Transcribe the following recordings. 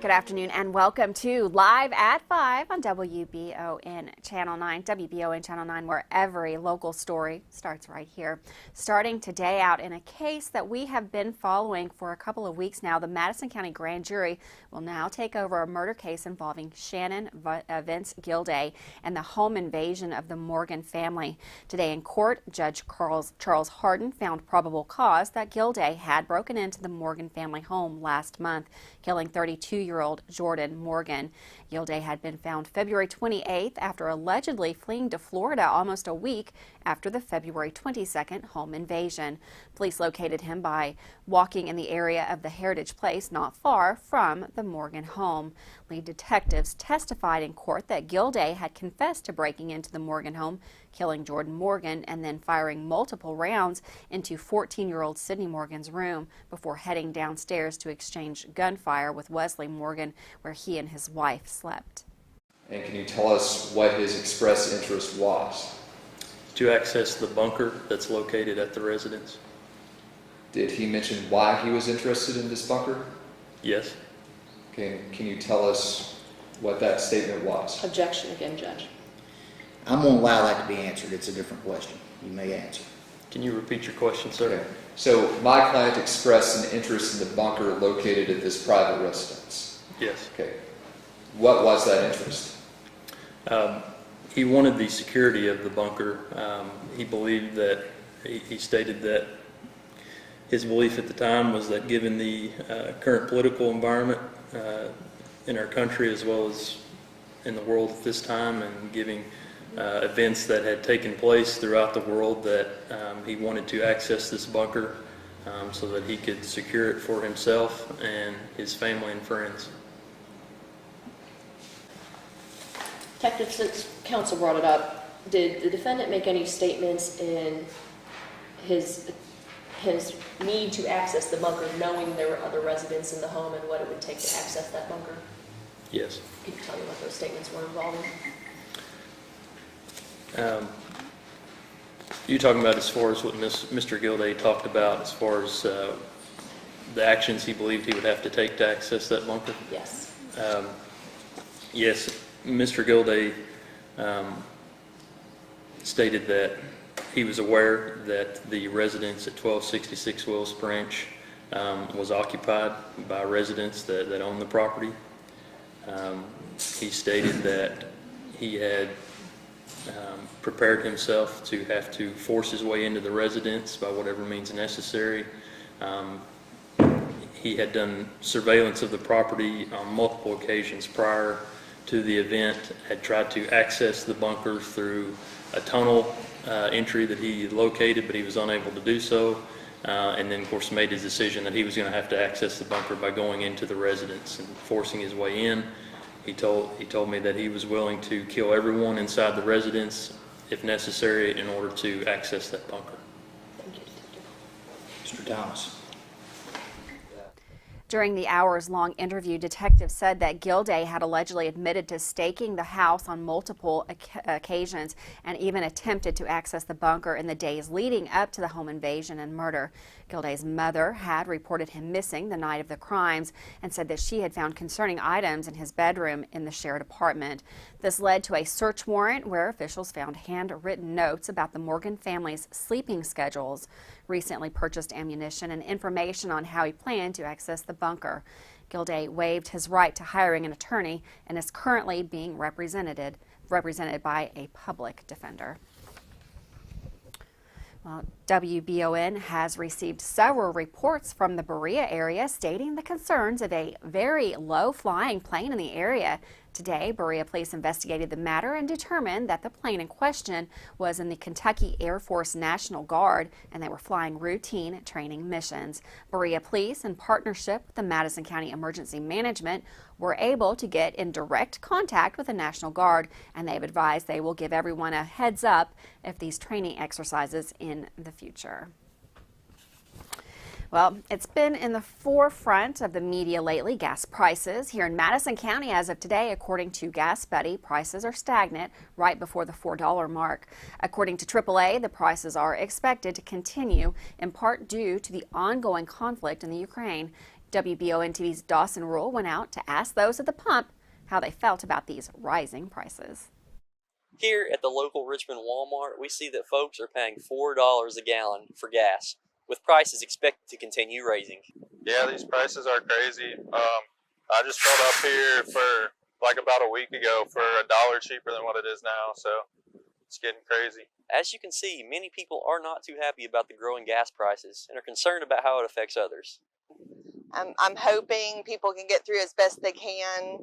Good afternoon and welcome to Live at 5 on WBON Channel 9. WBON Channel 9, where every local story starts right here. Starting today out in a case that we have been following for a couple of weeks now, the Madison County Grand Jury will now take over a murder case involving Shannon Vince Gilday and the home invasion of the Morgan family. Today in court, Judge Charles Hardin found probable cause that Gilday had broken into the Morgan family home last month, killing 32-year-old Jordan Morgan. Gilday had been found February 28th after allegedly fleeing to Florida almost a week after the February 22nd home invasion. Police located him by walking in the area of the Heritage Place not far from the Morgan home. Lead detectives testified in court that Gilday had confessed to breaking into the Morgan home, killing Jordan Morgan, and then firing multiple rounds into 14-year-old Sydney Morgan's room before heading downstairs to exchange gunfire with Wesley Morgan, where he and his wife slept. And can you tell us what his express interest was? To access the bunker that's located at the residence. Did he mention why he was interested in this bunker? Yes. Okay, can you tell us what that statement was? Objection again, Judge. I'm going to allow that to be answered. It's a different question. You may answer. Can you repeat your question, sir? Okay. So my client expressed an interest in the bunker located at this private residence. Yes. Okay. What was that interest? He wanted the security of the bunker. He believed that, he stated that his belief at the time was that given the current political environment in our country as well as in the world at this time, and giving events that had taken place throughout the world, that he wanted to access this bunker so that he could secure it for himself and his family and friends. Detective, since counsel brought it up, did the defendant make any statements in his need to access the bunker, knowing there were other residents in the home and what it would take to access that bunker? Yes. Can you tell me what those statements were involving? You're talking about as far as what Mr. Gilday talked about as far as the actions he believed he would have to take to access that bunker? Yes. Yes, Mr. Gilday stated that he was aware that the residence at 1266 Wills Branch was occupied by residents that owned the property. He stated that he had prepared himself to have to force his way into the residence by whatever means necessary. He had done surveillance of the property on multiple occasions prior to the event, had tried to access the bunker through a tunnel entry that he located, but he was unable to do so, and then of course made his decision that he was going to have to access the bunker by going into the residence and forcing his way in. He told me that he was willing to kill everyone inside the residence if necessary in order to access that bunker. Thank you, Detective. Mr. Thomas. During the hours-long interview, detectives said that Gilday had allegedly admitted to staking the house on multiple occasions and even attempted to access the bunker in the days leading up to the home invasion and murder. Gilday's mother had reported him missing the night of the crimes and said that she had found concerning items in his bedroom in the shared apartment. This led to a search warrant where officials found handwritten notes about the Morgan family's sleeping schedules, recently purchased ammunition, and information on how he planned to access the bunker. Gilday waived his right to hiring an attorney and is currently being represented by a public defender. Well, WBON has received several reports from the Beshear area stating the concerns of a very low-flying plane in the area. Today, Beshear police investigated the matter and determined that the plane in question was in the Kentucky Air Force National Guard, and they were flying routine training missions. Beshear police, in partnership with the Madison County Emergency Management, were able to get in direct contact with the National Guard, and they've advised they will give everyone a heads up if these training exercises in the future. Well, it's been in the forefront of the media lately, gas prices. Here in Madison County as of today, according to Gas Buddy, prices are stagnant right before the $4 mark. According to AAA, the prices are expected to continue in part due to the ongoing conflict in the Ukraine. WBON TV's Dawson Rule went out to ask those at the pump how they felt about these rising prices. Here at the local Richmond Walmart, we see that folks are paying $4 a gallon for gas, with prices expected to continue rising. Yeah, these prices are crazy. I just filled up here for like about a week ago for $1 cheaper than what it is now, so it's getting crazy. As you can see, many people are not too happy about the growing gas prices and are concerned about how it affects others. I'm hoping people can get through as best they can,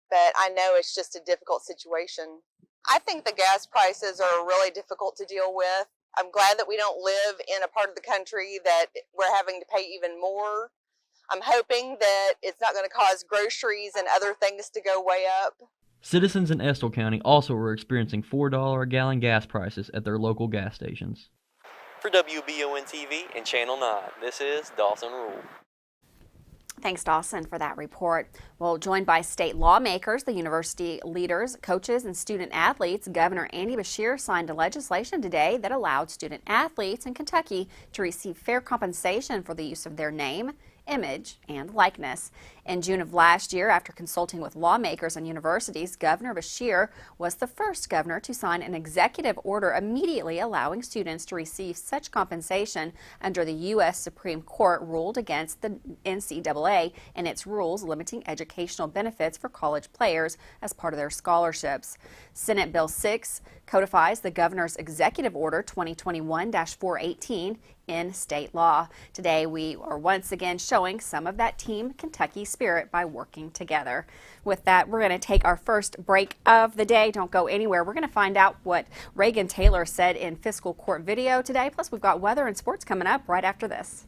but I know it's just a difficult situation. I think the gas prices are really difficult to deal with. I'm glad that we don't live in a part of the country that we're having to pay even more. I'm hoping that it's not going to cause groceries and other things to go way up. Citizens in Estill County also were experiencing $4 a gallon gas prices at their local gas stations. For WBON TV and Channel 9, this is Dawson Rule. Thanks, Dawson, for that report. Well, joined by state lawmakers, the university leaders, coaches, and student athletes, Governor Andy Beshear signed a legislation today that allowed student athletes in Kentucky to receive fair compensation for the use of their name, image, and likeness. In June of last year, after consulting with lawmakers and universities, Governor Beshear was the first governor to sign an executive order immediately allowing students to receive such compensation under the U.S. Supreme Court ruled against the NCAA and its rules limiting educational benefits for college players as part of their scholarships. Senate Bill 6 codifies the governor's executive order 2021-418 in state law. Today, we are once again showing some of that Team Kentucky spirit by working together. With that, we're going to take our first break of the day. Don't go anywhere. We're going to find out what Reagan Taylor said in fiscal court video today. Plus, we've got weather and sports coming up right after this.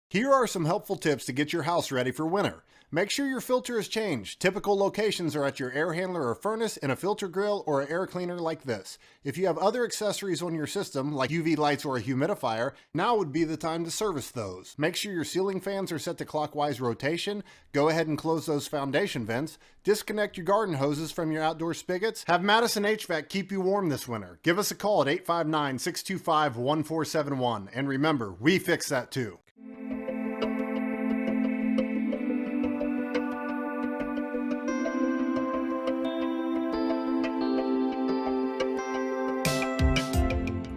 Here are some helpful tips to get your house ready for winter. Make sure your filter is changed. Typical locations are at your air handler or furnace, in a filter grill, or an air cleaner like this. If you have other accessories on your system, like UV lights or a humidifier, now would be the time to service those. Make sure your ceiling fans are set to clockwise rotation. Go ahead and close those foundation vents. Disconnect your garden hoses from your outdoor spigots. Have Madison HVAC keep you warm this winter. Give us a call at 859-625-1471. And remember, we fix that too.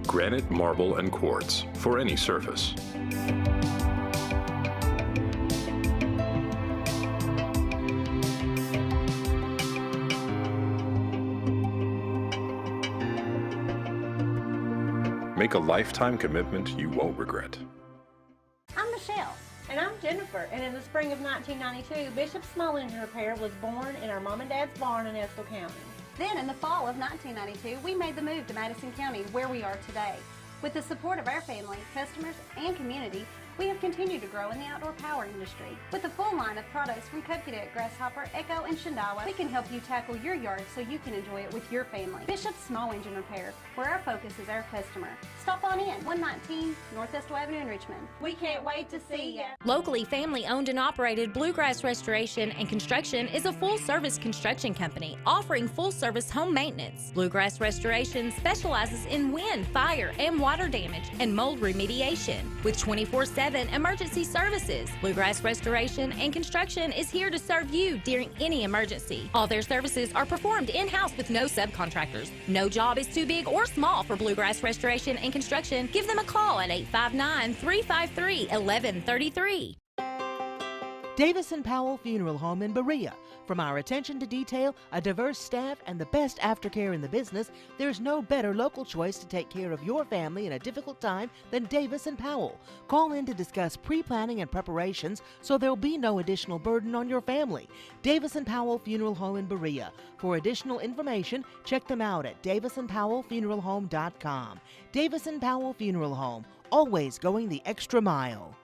Granite, marble, and quartz for any surface. Make a lifetime commitment you won't regret. I'm Michelle. And I'm Jennifer. And in the spring of 1992, Bishop Small Engine Repair was born in our mom and dad's barn in Estill County. Then in the fall of 1992, we made the move to Madison County, where we are today. With the support of our family, customers, and community, we have continued to grow in the outdoor power industry. With a full line of products from Cub Cadet, Grasshopper, Echo, and Shindawa, we can help you tackle your yard so you can enjoy it with your family. Bishop Small Engine Repair, where our focus is our customer. Stop on in, 119 North Estill Avenue in Richmond. We can't wait to see you. Locally family-owned and operated Bluegrass Restoration and Construction is a full-service construction company offering full-service home maintenance. Bluegrass Restoration specializes in wind, fire, and water damage and mold remediation with 24/7 emergency services. Bluegrass Restoration and Construction is here to serve you during any emergency. All their services are performed in-house with no subcontractors. No job is too big or small for Bluegrass Restoration and Construction. Give them a call at 859-353-1133. Davis & Powell Funeral Home in Berea. From our attention to detail, a diverse staff, and the best aftercare in the business, there's no better local choice to take care of your family in a difficult time than Davis & Powell. Call in to discuss pre-planning and preparations so there'll be no additional burden on your family. Davis & Powell Funeral Home in Berea. For additional information, check them out at davisandpowellfuneralhome.com. Davis & Powell Funeral Home, always going the extra mile.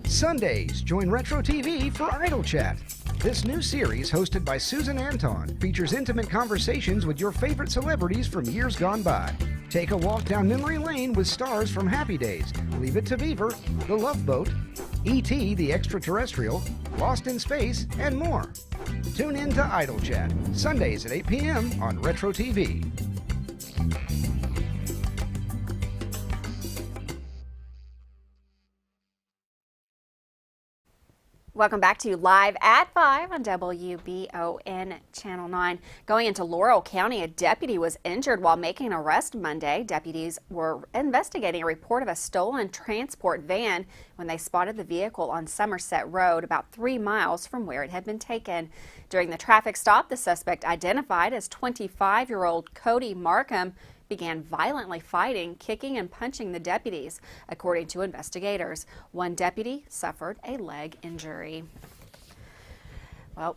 Sundays, join Retro TV for Idle Chat. This new series, hosted by Susan Anton, features intimate conversations with your favorite celebrities from years gone by. Take a walk down memory lane with stars from Happy Days, Leave It to Beaver, The Love Boat, E.T. the Extraterrestrial, Lost in Space, and more. Tune in to Idle Chat, Sundays at 8 p.m. on Retro TV. Welcome back to Live at 5 on WBON Channel 9. Going into Laurel County, a deputy was injured while making an arrest Monday. Deputies were investigating a report of a stolen transport van when they spotted the vehicle on Somerset Road, about 3 miles from where it had been taken. During the traffic stop, the suspect, identified as 25-year-old Cody Markham, began violently fighting, kicking and punching the deputies, according to investigators. One deputy suffered a leg injury. Well,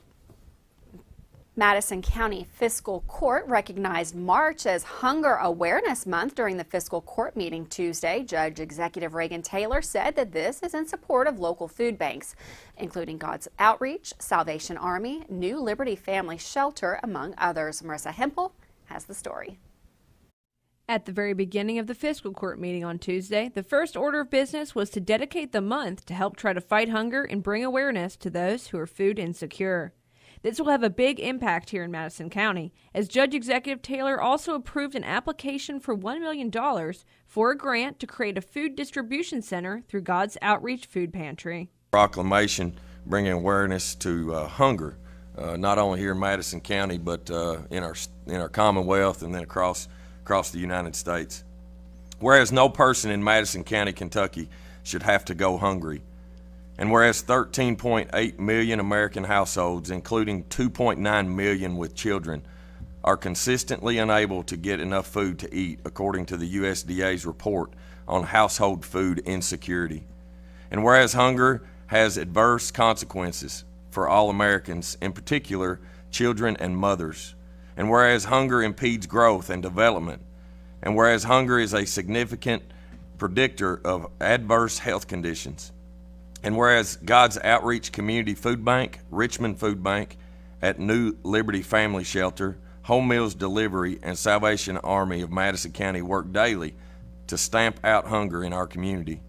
Madison County Fiscal Court recognized March as Hunger Awareness Month during the fiscal court meeting Tuesday. Judge Executive Reagan Taylor said that this is in support of local food banks, including God's Outreach, Salvation Army, New Liberty Family Shelter, among others. Marissa Hempel has the story. At the very beginning of the fiscal court meeting on Tuesday, the first order of business was to dedicate the month to help try to fight hunger and bring awareness to those who are food insecure. This will have a big impact here in Madison County, as Judge Executive Taylor also approved an application for $1 million for a grant to create a food distribution center through God's Outreach Food Pantry. Proclamation bringing awareness to hunger, not only here in Madison County, but in our Commonwealth and then across the United States. Whereas no person in Madison County, Kentucky should have to go hungry. And whereas 13.8 million American households, including 2.9 million with children, are consistently unable to get enough food to eat, according to the USDA's report on household food insecurity. And whereas hunger has adverse consequences for all Americans, in particular children and mothers. And whereas hunger impedes growth and development, and whereas hunger is a significant predictor of adverse health conditions, and whereas God's Outreach Community Food Bank, Richmond Food Bank, at New Liberty Family Shelter, Home Meals Delivery, and Salvation Army of Madison County work daily to stamp out hunger in our community.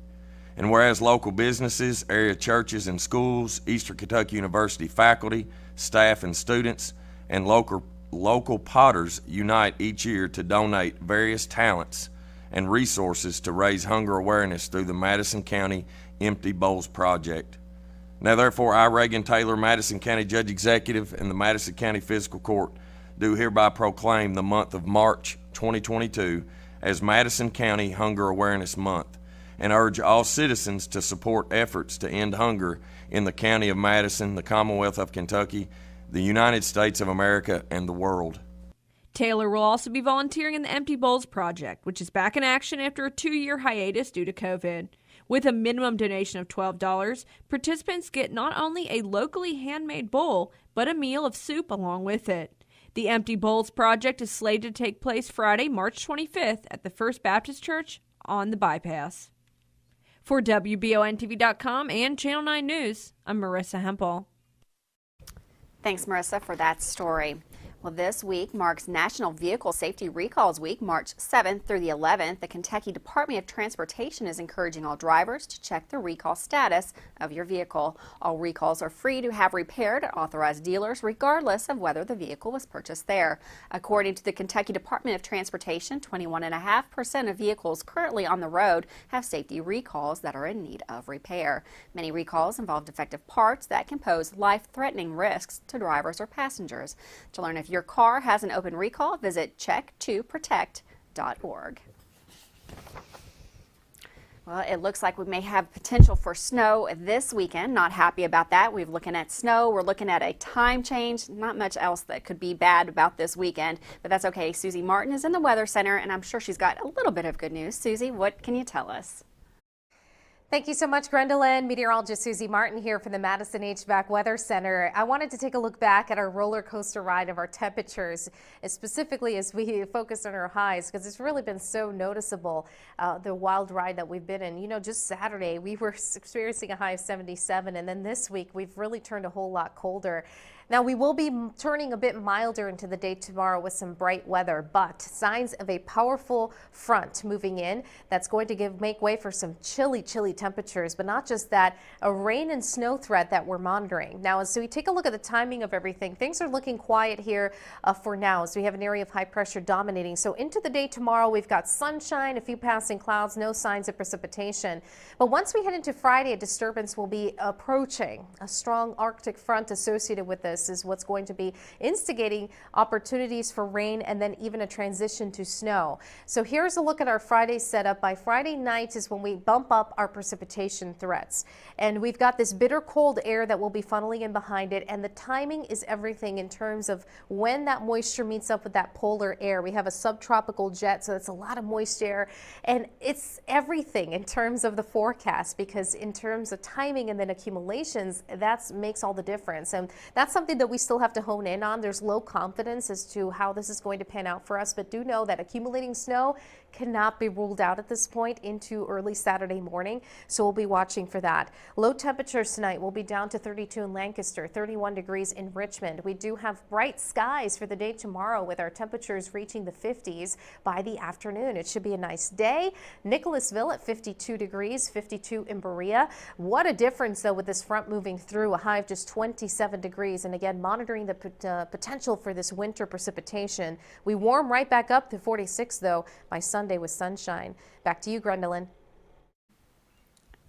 And whereas local businesses, area churches and schools, Eastern Kentucky University faculty, staff and students, and local potters unite each year to donate various talents and resources to raise hunger awareness through the Madison County Empty Bowls Project. Now therefore, I, Reagan Taylor, Madison County Judge Executive, and the Madison County Fiscal Court do hereby proclaim the month of March 2022 as Madison County Hunger Awareness Month, and urge all citizens to support efforts to end hunger in the County of Madison, the Commonwealth of Kentucky, the United States of America, and the world. Taylor will also be volunteering in the Empty Bowls Project, which is back in action after a 2-year hiatus due to COVID. With a minimum donation of $12, participants get not only a locally handmade bowl, but a meal of soup along with it. The Empty Bowls Project is slated to take place Friday, March 25th at the First Baptist Church on the Bypass. For WBONTV.com and Channel 9 News, I'm Marissa Hempel. Thanks, Marissa, for that story. Well, this week marks National Vehicle Safety Recalls Week, March 7th through the 11th. The Kentucky Department of Transportation is encouraging all drivers to check the recall status of your vehicle. All recalls are free to have repaired at authorized dealers, regardless of whether the vehicle was purchased there. According to the Kentucky Department of Transportation, 21.5% of vehicles currently on the road have safety recalls that are in need of repair. Many recalls involve defective parts that can pose life-threatening risks to drivers or passengers. To learn if your car has an open recall, visit check2protect.org. Well, it looks like we may have potential for snow this weekend. Not happy about that. We're looking at snow. We're looking at a time change. Not much else that could be bad about this weekend, but that's okay. Susie Martin is in the Weather Center, and I'm sure she's got a little bit of good news. Susie, what can you tell us? Thank you so much, Gwendolyn. Meteorologist Susie Martin here from the Madison HVAC Weather Center. I wanted to take a look back at our roller coaster ride of our temperatures, specifically as we focus on our highs, because it's really been so noticeable, the wild ride that we've been in. You know, just Saturday we were experiencing a high of 77, and then this week we've really turned a whole lot colder. Now, we will be turning a bit milder into the day tomorrow with some bright weather, but signs of a powerful front moving in that's going to make way for some chilly temperatures, but not just that, a rain and snow threat that we're monitoring. Now, as we take a look at the timing of everything, things are looking quiet here for now as we have an area of high pressure dominating. So into the day tomorrow, we've got sunshine, a few passing clouds, no signs of precipitation. But once we head into Friday, a disturbance will be approaching. A strong Arctic front associated with this is what's going to be instigating opportunities for rain and then even a transition to snow. So here's a look at our Friday setup. By Friday night is when we bump up our precipitation threats. And we've got this bitter cold air that will be funneling in behind it, and the timing is everything in terms of when that moisture meets up with that polar air. We have a subtropical jet, so it's a lot of moist air, and it's everything in terms of the forecast, because in terms of timing and then accumulations, that makes all the difference. And that's something that we still have to hone in on. There's low confidence as to how this is going to pan out for us, but do know that accumulating snow cannot be ruled out at this point into early Saturday morning, so we'll be watching for that. Low temperatures tonight will be down to 32 in Lancaster, 31 degrees in Richmond. We do have bright skies for the day tomorrow with our temperatures reaching the 50s by the afternoon. It should be a nice day. Nicholasville at 52 degrees, 52 in Berea. What a difference though with this front moving through, a high of just 27 degrees, and again monitoring the potential for this winter precipitation. We warm right back up to 46 though by Sunday with sunshine. Back to you, Gwendolyn.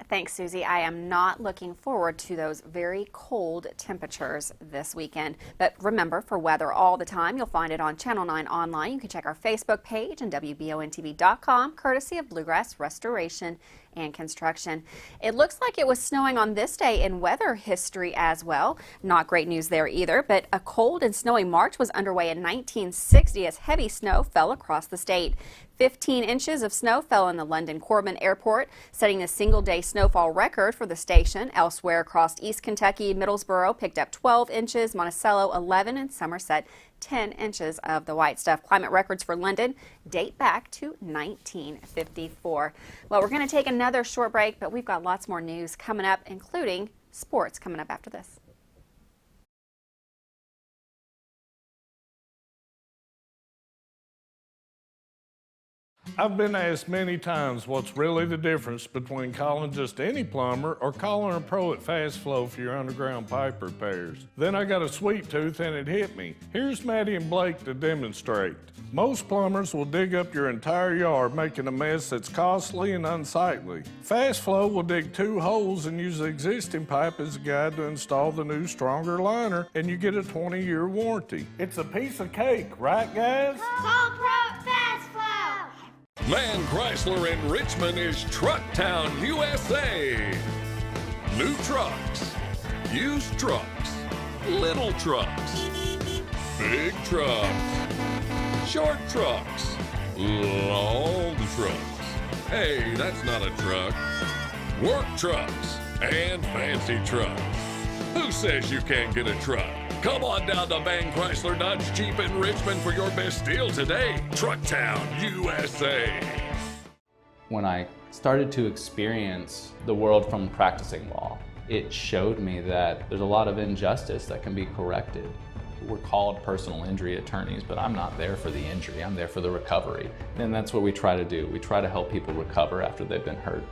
Thanks, Susie. I am not looking forward to those very cold temperatures this weekend. But remember, for weather all the time, you'll find it on Channel 9 online. You can check our Facebook page and WBONTV.com, courtesy of Bluegrass Restoration and Construction. It looks like it was snowing on this day in weather history as well. Not great news there either, but a cold and snowy March was underway in 1960 as heavy snow fell across the state. 15 inches of snow fell in the London Corbin Airport, setting a single-day snowfall record for the station. Elsewhere across East Kentucky, Middlesboro picked up 12 inches, Monticello 11, and Somerset 10 inches of the white stuff. Climate records for London date back to 1954. Well, we're going to take another short break, but we've got lots more news coming up, including sports coming up after this. I've been asked many times what's really the difference between calling just any plumber or calling a pro at Fast Flow for your underground pipe repairs. Then I got a sweet tooth and it hit me. Here's Maddie and Blake to demonstrate. Most plumbers will dig up your entire yard, making a mess that's costly and unsightly. Fast Flow will dig 2 holes and use the existing pipe as a guide to install the new, stronger liner, and you get a 20-year warranty. It's a piece of cake, right guys? Call Pro Fast Flow! Man Chrysler in Richmond is Truck Town, USA. New trucks, used trucks, little trucks, big trucks, short trucks, long trucks. Hey, that's not a truck. Work trucks and fancy trucks. Who says you can't get a truck? Come on down to Man Chrysler Dodge Jeep in Richmond for your best deal today. Truck Town, USA. When I started to experience the world from practicing law, it showed me that there's a lot of injustice that can be corrected. We're called personal injury attorneys, but I'm not there for the injury, I'm there for the recovery. And that's what we try to do. We try to help people recover after they've been hurt.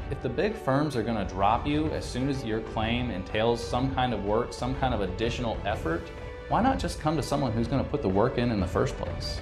If the big firms are going to drop you as soon as your claim entails some kind of work, some kind of additional effort, why not just come to someone who's going to put the work in the first place?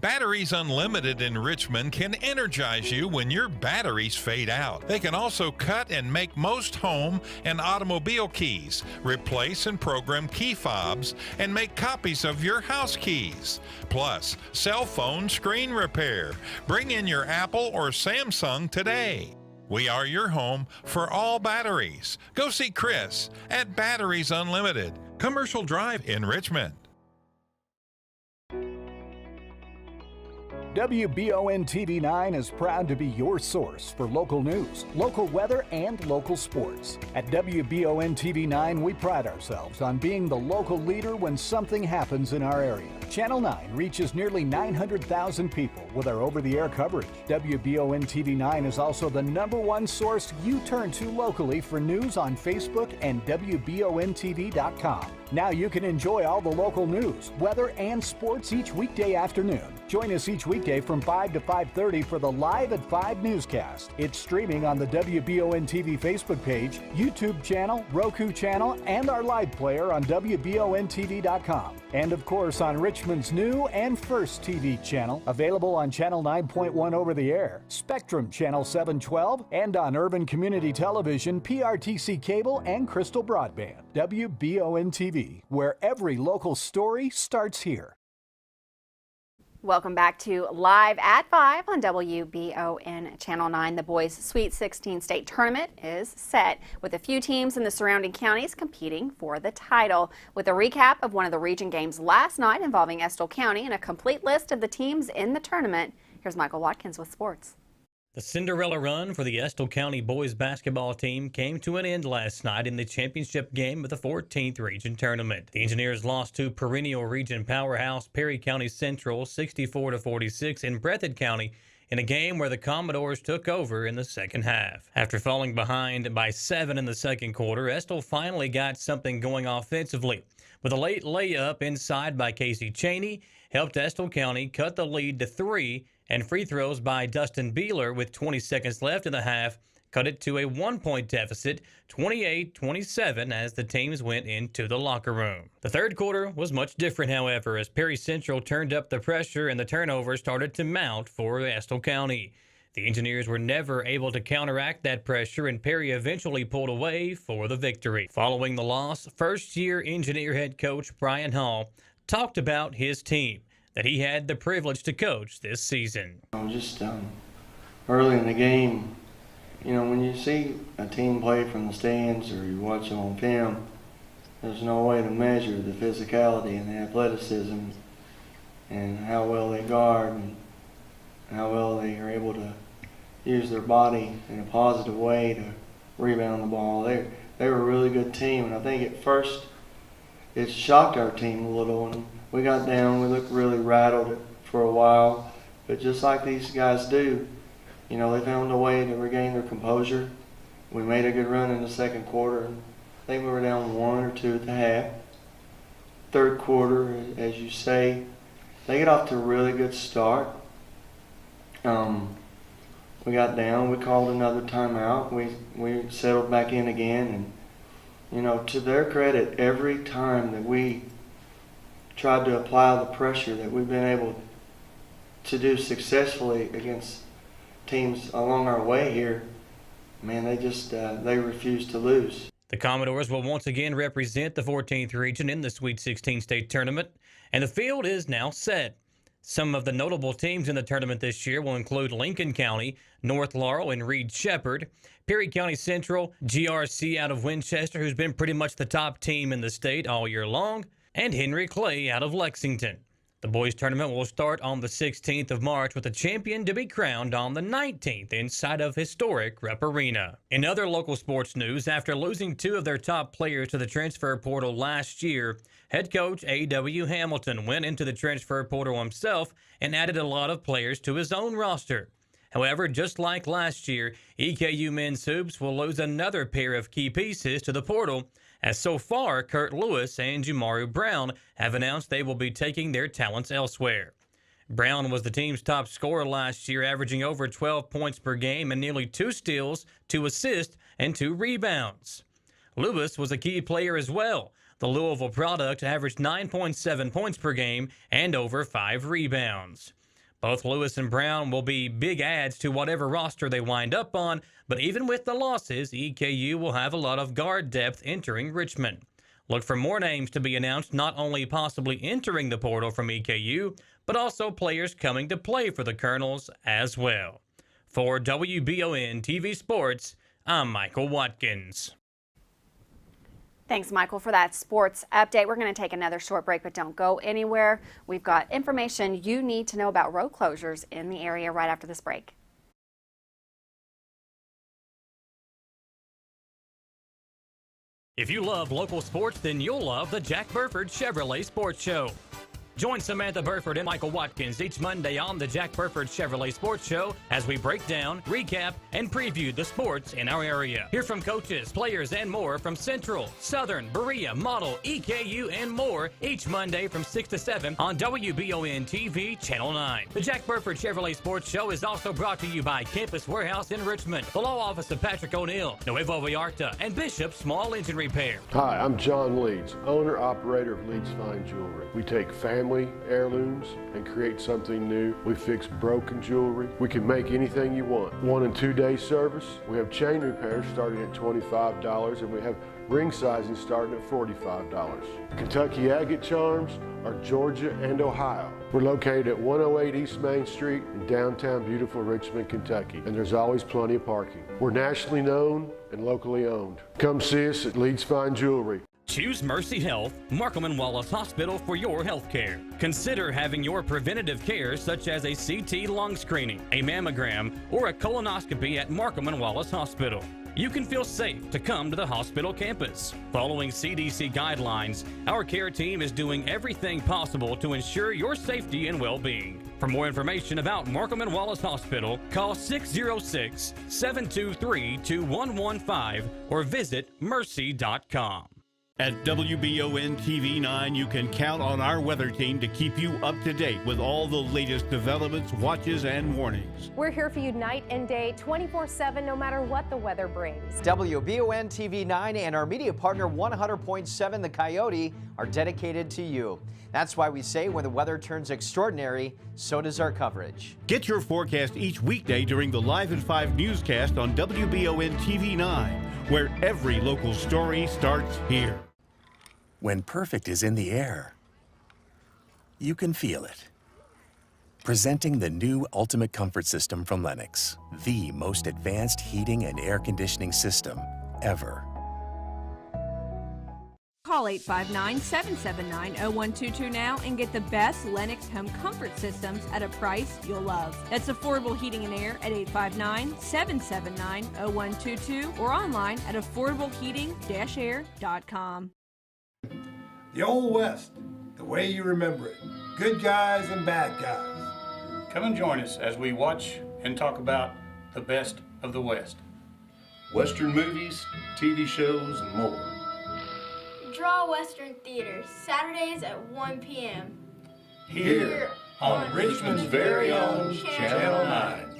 Batteries Unlimited in Richmond can energize you when your batteries fade out. They can also cut and make most home and automobile keys, replace and program key fobs, and make copies of your house keys. Plus, cell phone screen repair. Bring in your Apple or Samsung today. We are your home for all batteries. Go see Chris at Batteries Unlimited, Commercial Drive in Richmond. WBON TV9 is proud to be your source for local news, local weather, and local sports. At WBON TV9, we pride ourselves on being the local leader when something happens in our area. Channel 9 reaches nearly 900,000 people with our over-the-air coverage. WBON TV9 is also the #1 source you turn to locally for news on Facebook and WBONTV.com. Now you can enjoy all the local news, weather, and sports each weekday afternoon. Join us each weekday from 5 to 5:30 for the Live at 5 newscast. It's streaming on the WBON TV Facebook page, YouTube channel, Roku channel, and our live player on WBONTV.com. And of course on Richmond's new and first TV channel, available on Channel 9.1 over the air, Spectrum Channel 712, and on Urban Community Television, PRTC Cable, and Crystal Broadband. WBON TV, where every local story starts here. Welcome back to Live at 5 on WBON Channel 9. The boys' Sweet 16 state tournament is set with a few teams in the surrounding counties competing for the title. With a recap of one of the region games last night involving Estill County and a complete list of the teams in the tournament, here's Michael Watkins with sports. The Cinderella run for the Estill County boys basketball team came to an end last night in the championship game of the 14th region tournament. The Engineers lost to perennial region powerhouse Perry County Central 64-46 in Breathitt County in a game where the Commodores took over in the second half. After falling behind by 7 in the second quarter, Estill finally got something going offensively, with a late layup inside by Casey Cheney helped Estill County cut the lead to 3, and free throws by Dustin Beeler with 20 seconds left in the half cut it to a 1-point deficit, 28-27, as the teams went into the locker room. The third quarter was much different, however, as Perry Central turned up the pressure and the turnovers started to mount for Estill County. The Engineers were never able to counteract that pressure, and Perry eventually pulled away for the victory. Following the loss, first-year Engineer head coach Brian Hall talked about his team that he had the privilege to coach this season. Just early in the game, when you see a team play from the stands or you watch them on film, there's no way to measure the physicality and the athleticism and how well they guard and how well they are able to use their body in a positive way to rebound the ball. They were a really good team, and I think at first it shocked our team a little. And we got down, we looked really rattled for a while, but just like these guys do, they found a way to regain their composure. We made a good run in the second quarter. I think we were down 1 or 2 at the half. Third quarter, as you say, they get off to a really good start. We got down, we called another timeout, we settled back in again, and to their credit, every time that we tried to apply the pressure that we've been able to do successfully against teams along our way here, man, they refuse to lose. The Commodores will once again represent the 14th region in the Sweet 16 state tournament, and the field is now set. Some of the notable teams in the tournament this year will include Lincoln County, North Laurel, and Reed Shepherd, Perry County Central, GRC out of Winchester, who's been pretty much the top team in the state all year long, and Henry Clay out of Lexington. The boys tournament will start on the 16th of March with a champion to be crowned on the 19th inside of historic Rupp Arena. In other local sports news, after losing 2 of their top players to the transfer portal last year, head coach A.W. Hamilton went into the transfer portal himself and added a lot of players to his own roster. However, just like last year, EKU men's hoops will lose another pair of key pieces to the portal, as so far Kurt Lewis and Jamaru Brown have announced they will be taking their talents elsewhere. Brown was the team's top scorer last year, averaging over 12 points per game and nearly 2 steals, 2 assists, and 2 rebounds. Lewis was a key player as well. The Louisville product averaged 9.7 points per game and over 5 rebounds. Both Lewis and Brown will be big adds to whatever roster they wind up on, but even with the losses, EKU will have a lot of guard depth entering Richmond. Look for more names to be announced, not only possibly entering the portal from EKU, but also players coming to play for the Colonels as well. For WBON TV Sports, I'm Michael Watkins. Thanks, Michael, for that sports update. We're going to take another short break, but don't go anywhere. We've got information you need to know about road closures in the area right after this break. If you love local sports, then you'll love the Jack Burford Chevrolet Sports Show. Join Samantha Burford and Michael Watkins each Monday on the Jack Burford Chevrolet Sports Show as we break down, recap, and preview the sports in our area. Hear from coaches, players, and more from Central, Southern, Berea, Model, EKU, and more each Monday from 6 to 7 on WBON TV Channel 9. The Jack Burford Chevrolet Sports Show is also brought to you by Campus Warehouse in Richmond, the law office of Patrick O'Neill, Nuevo Vallarta, and Bishop Small Engine Repair. Hi, I'm John Leeds, owner-operator of Leeds Fine Jewelry. We take family heirlooms and create something new. We fix broken jewelry. We can make anything you want. 1 and 2 day service. We have chain repairs starting at $25 and we have ring sizing starting at $45. Kentucky agate charms are Georgia and Ohio. We're located at 108 East Main Street in downtown beautiful Richmond, Kentucky, and there's always plenty of parking. We're nationally known and locally owned. Come see us at Leeds Fine Jewelry. Choose Mercy Health, Markham and Wallace Hospital for your health care. Consider having your preventative care such as a CT lung screening, a mammogram, or a colonoscopy at Markham and Wallace Hospital. You can feel safe to come to the hospital campus. Following CDC guidelines, our care team is doing everything possible to ensure your safety and well-being. For more information about Markham and Wallace Hospital, call 606-723-2115 or visit mercy.com. At WBON TV 9, you can count on our weather team to keep you up to date with all the latest developments, watches, and warnings. We're here for you night and day, 24/7, no matter what the weather brings. WBON TV 9 and our media partner 100.7 The Coyote are dedicated to you. That's why we say when the weather turns extraordinary, so does our coverage. Get your forecast each weekday during the Live at 5 newscast on WBON TV 9, where every local story starts here. When perfect is in the air, you can feel it. Presenting the new Ultimate Comfort System from Lennox, the most advanced heating and air conditioning system ever. Call 859-779-0122 now and get the best Lennox home comfort systems at a price you'll love. That's affordable heating and air at 859-779-0122 or online at affordableheating-air.com. The Old West, the way you remember it. Good guys and bad guys. Come and join us as we watch and talk about the best of the West. Western movies, TV shows, and more. Draw Western Theater, Saturdays at 1 p.m. Here on Richmond's very own Channel 9.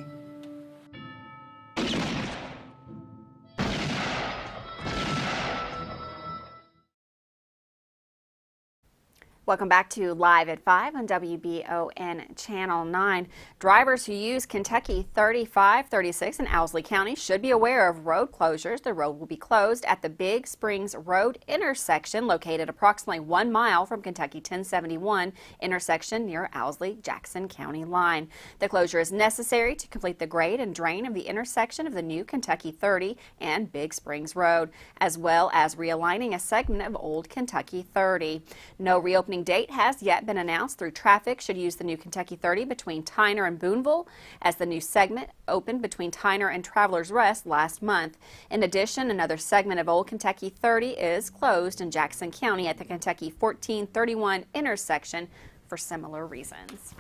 Welcome back to Live at 5 on WBON Channel 9. Drivers who use Kentucky 3536 in Owsley County should be aware of road closures. The road will be closed at the Big Springs Road intersection located approximately 1 mile from Kentucky 1071 intersection near Owsley-Jackson County line. The closure is necessary to complete the grade and drain of the intersection of the new Kentucky 30 and Big Springs Road, as well as realigning a segment of Old Kentucky 30. No reopening date has yet been announced. Through traffic should use the new Kentucky 30 between Tyner and Boonville, as the new segment opened between Tyner and Travelers Rest last month. In addition, another segment of Old Kentucky 30 is closed in Jackson County at the Kentucky 1431 intersection for similar reasons.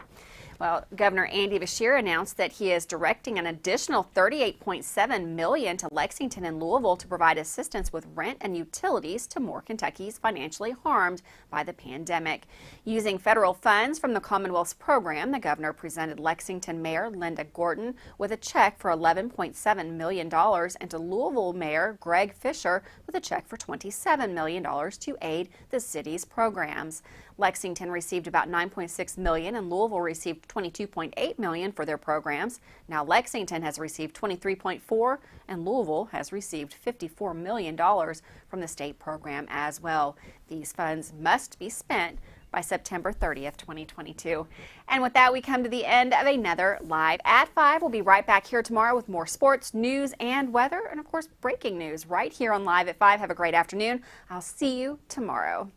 Well, Governor Andy Beshear announced that he is directing an additional $38.7 million to Lexington and Louisville to provide assistance with rent and utilities to more Kentuckians financially harmed by the pandemic. Using federal funds from the Commonwealth's program, the governor presented Lexington Mayor Linda Gorton with a check for $11.7 million and to Louisville Mayor Greg Fisher with a check for $27 million to aid the city's programs. Lexington received about $9.6 million and Louisville received $22.8 million for their programs. Now Lexington has received $23.4 and Louisville has received $54 million from the state program as well. These funds must be spent by September 30th, 2022. And with that, we come to the end of another Live at 5. We'll be right back here tomorrow with more sports, news, and weather, and of course, breaking news right here on Live at 5. Have a great afternoon. I'll see you tomorrow.